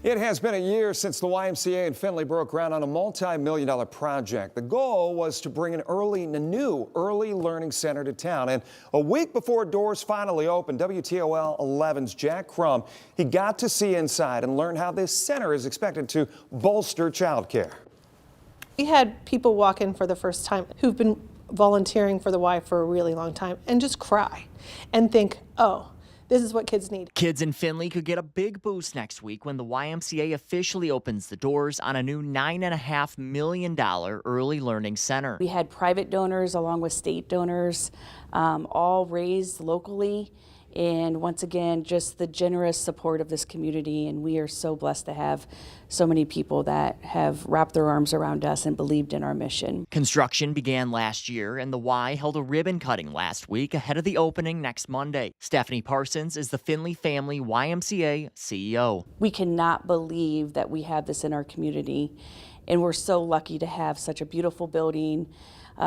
It has been a year since the YMCA in Findlay broke ground on a multi-million-dollar project. The goal was to bring a new early learning center to town. And a week before doors finally opened, WTOL 11's Jack Crum, he got to see inside and learn how this center is expected to bolster childcare. We had people walk in for the first time who've been volunteering for the Y for a really long time and just cry and think, oh, this is what kids need. Kids in Findlay could get a big boost next week when the YMCA officially opens the doors on a new $9.5 million early learning center. We had private donors along with state donors, all raised locally. And once again, just the generous support of this community. And we are so blessed to have so many people that have wrapped their arms around us and believed in our mission. Construction began last year, and the Y held a ribbon cutting last week ahead of the opening next Monday. Stephanie Parsons is the Findlay Family YMCA CEO. We cannot believe that we have this in our community. And we're so lucky to have such a beautiful building,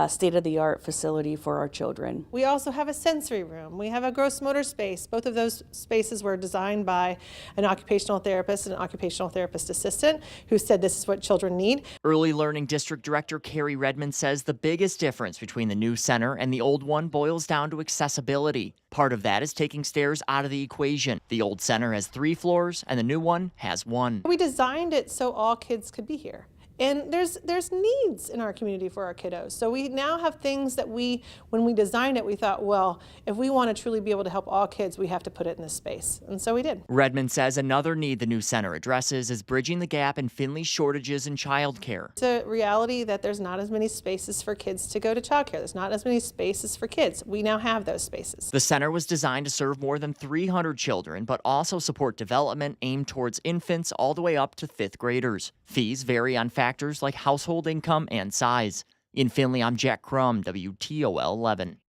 state-of-the-art facility for our children. We also have a sensory room. We have a gross motor space. Both of those spaces were designed by an occupational therapist and an occupational therapist assistant who said this is what children need. Early Learning District Director Carrie Redmond says the biggest difference between the new center and the old one boils down to accessibility. Part of that is taking stairs out of the equation. The old center has 3 floors and the new one has 1. We designed it so all kids could be here. And there's needs in our community for our kiddos. So we now have things that when we designed it, we thought, well, if we want to truly be able to help all kids, we have to put it in this space. And so we did. Redmond says another need the new center addresses is bridging the gap in Findlay's shortages in childcare. It's a reality that there's not as many spaces for kids to go to childcare. There's not as many spaces for kids. We now have those spaces. The center was designed to serve more than 300 children, but also support development aimed towards infants all the way up to 5th graders. Fees vary on factors like household income and size. In Findlay, I'm Jack Crum, WTOL 11.